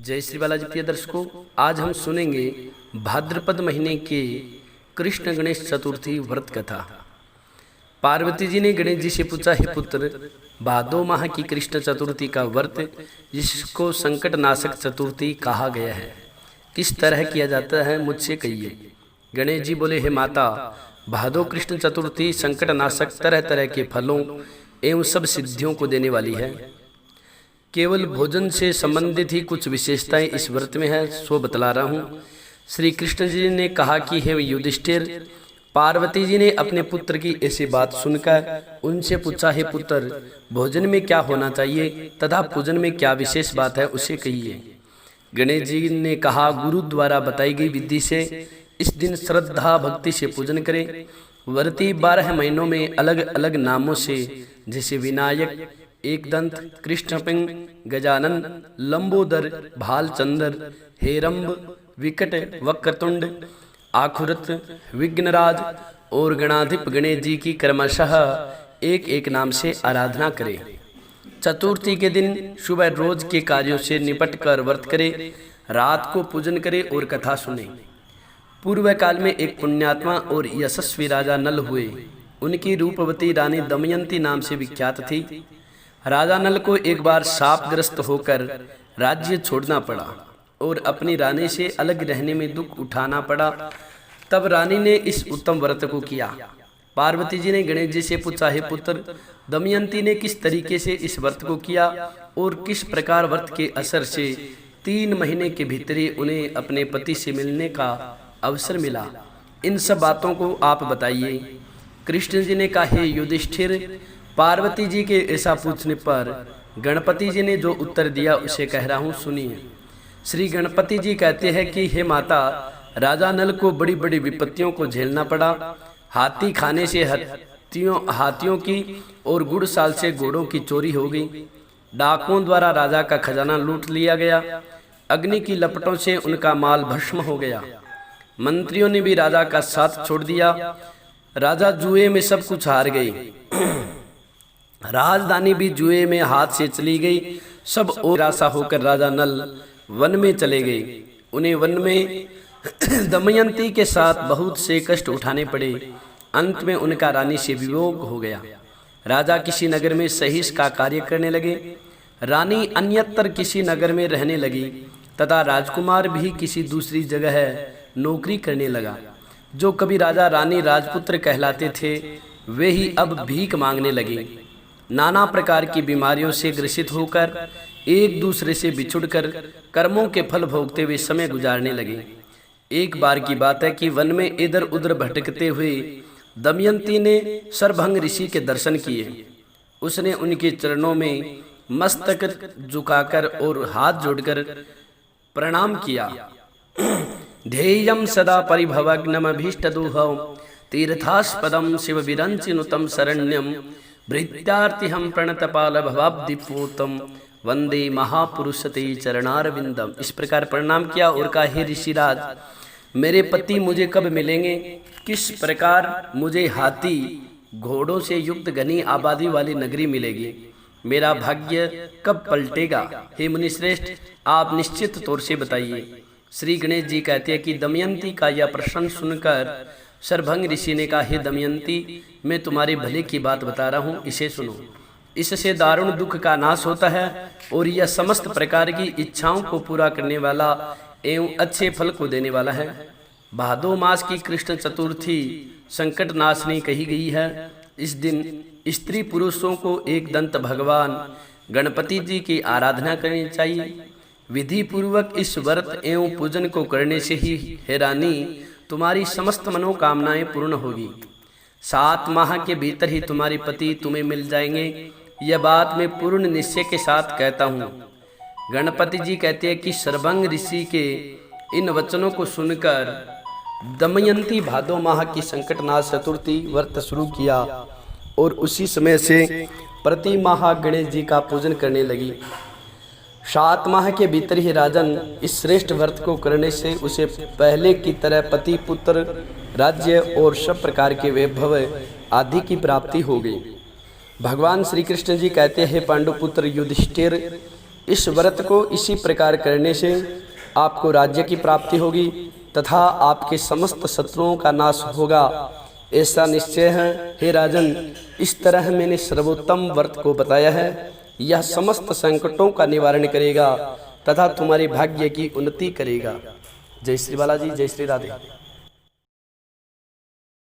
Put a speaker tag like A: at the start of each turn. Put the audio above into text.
A: जय श्री बालाजी प्रिय दर्शकों, आज हम सुनेंगे भाद्रपद महीने के कृष्ण गणेश चतुर्थी व्रत कथा। पार्वती जी ने गणेश जी से पूछा, हे पुत्र, भादो माह की कृष्ण चतुर्थी का व्रत जिसको संकट नाशक चतुर्थी कहा गया है, किस तरह किया जाता है, मुझसे कहिए। गणेश जी बोले, हे माता, भादो कृष्ण चतुर्थी संकट नाशक तरह तरह के फलों एवं सब सिद्धियों को देने वाली है। केवल भोजन से संबंधित ही कुछ विशेषताएं इस व्रत में है, सो बतला रहा हूँ। श्री कृष्ण जी ने कहा कि हे युधिष्ठिर, पार्वती जी ने अपने पुत्र की ऐसी बात सुनकर उनसे पूछा, हे पुत्र, भोजन में क्या होना चाहिए तथा पूजन में क्या विशेष बात है, उसे कहिए। गणेश जी ने कहा, गुरु द्वारा बताई गई विधि से इस दिन श्रद्धा भक्ति से पूजन करें। व्रती 12 महीनों में अलग अलग नामों से, जैसे विनायक, एकदंत, कृष्णपिंग, गजानन, लंबोदर, भालचंद्र, हेरंब, विकट, वक्रतुंड, आखुरत, विघ्नराज और गणाधिप गणेश जी की क्रमशः एक एक नाम से आराधना करें। चतुर्थी के दिन सुबह रोज के कार्यों से निपट कर व्रत करें, रात को पूजन करें और कथा सुने। पूर्व काल में एक पुण्यात्मा और यशस्वी राजा नल हुए। उनकी रूपवती रानी दमयंती नाम से विख्यात थी। राजा नल को एक बार शापग्रस्त होकर राज्य छोड़ना पड़ा और अपनी रानी से अलग रहने में दुख उठाना पड़ा। तब रानी ने इस उत्तम व्रत को किया। पार्वती जी ने गणेश जी से पूछा, हे पुत्र, दमयंती ने किस तरीके से इस व्रत को किया और किस प्रकार व्रत के असर से 3 महीने के भीतर ही उन्हें अपने पति से मिलने का अवसर मिला, इन सब बातों को आप बताइए। कृष्ण जी ने कहा, हे युधिष्ठिर, पार्वती जी के ऐसा पूछने पर गणपति जी ने जो उत्तर दिया उसे कह रहा हूँ, सुनिए। श्री गणपति जी कहते हैं कि हे माता, राजा नल को बड़ी बड़ी विपत्तियों को झेलना पड़ा। हाथी खाने से हाथियों की और गुड़साल से घोड़ों की चोरी हो गई। डाकुओं द्वारा राजा का खजाना लूट लिया गया। अग्नि की लपटों से उनका माल भस्म हो गया। मंत्रियों ने भी राजा का साथ छोड़ दिया। राजा जुए में सब कुछ हार गई। राजधानी भी जुए में हाथ से चली गई। सब और निराशा होकर राजा नल वन में चले गए। उन्हें वन में दमयंती के साथ बहुत से कष्ट उठाने पड़े। अंत में उनका रानी से वियोग हो गया। राजा किसी नगर में सहीस का कार्य करने लगे, रानी अन्यत्र किसी नगर में रहने लगी तथा राजकुमार भी किसी दूसरी जगह नौकरी करने लगा। जो कभी राजा रानी राजपुत्र कहलाते थे, वे ही अब भीख मांगने लगे। नाना प्रकार की बीमारियों से ग्रसित होकर एक दूसरे से बिछुड़कर कर्मों के फल भोगते हुए समय गुजारने लगे। एक बार की बात है कि वन में इधर उधर भटकते हुए दमयंती ने सरभंग ऋषि के दर्शन किए। उसने उनके चरणों में मस्तक झुकाकर और हाथ जोड़कर प्रणाम किया। ध्येयं सदा परिभवग्नमभीष्टदोहं तीर्थास्पदं शिवविरंचिनुतं शरण्यं भृत्यार्तिहं प्रणतपाल भवाब्धिपोतम वंदे महापुरुष ते चरणारविंदम। इस प्रकार प्रणाम किया और कहा, हे ऋषिराज, मेरे पति मुझे कब मिलेंगे? किस प्रकार मुझे हाथी घोड़ों से युक्त घनी आबादी वाली नगरी मिलेगी? मेरा भाग्य कब पलटेगा? हे मुनिश्रेष्ठ, आप निश्चित तौर से बताइए। श्री गणेश जी कहते हैं कि दमयंती का यह प्रश्न सुनकर सरभंग ऋषि ने कहा, हे दमयंती, मैं तुम्हारे भले की बात बता रहा हूँ, इसे सुनो। इससे दारुण दुख का नाश होता है और यह समस्त प्रकार की इच्छाओं को पूरा करने वाला एवं अच्छे फल को देने वाला है। भादो मास की कृष्ण चतुर्थी संकट नाशनी कही गई है। इस दिन स्त्री पुरुषों को एक दंत भगवान गणपति जी की आराधना करनी चाहिए। विधि पूर्वक इस व्रत एवं पूजन को करने से ही, हे रानी, तुम्हारी समस्त मनोकामनाएं पूर्ण होगी। 7 माह के भीतर ही तुम्हारे पति तुम्हें मिल जाएंगे। यह बात मैं पूर्ण निश्चय के साथ कहता हूँ। गणपति जी कहते हैं कि सरभंग ऋषि के इन वचनों को सुनकर दमयंती भादो माह की संकटनाश चतुर्थी व्रत शुरू किया और उसी समय से प्रति माह गणेश जी का पूजन करने लगी। 7 माह के भीतर ही राजन इस श्रेष्ठ व्रत को करने से उसे पहले की तरह पति, पुत्र, राज्य और सब प्रकार के वैभव आदि की प्राप्ति हो गई। भगवान श्री कृष्ण जी कहते हैं, पांडुपुत्र युधिष्ठिर, इस व्रत को इसी प्रकार करने से आपको राज्य की प्राप्ति होगी तथा आपके समस्त शत्रुओं का नाश होगा, ऐसा निश्चय है। हे राजन, इस तरह मैंने सर्वोत्तम व्रत को बताया है। यह समस्त संकटों का निवारण करेगा तथा तुम्हारे भाग्य की उन्नति करेगा। जय श्री बालाजी, जय श्री राधे।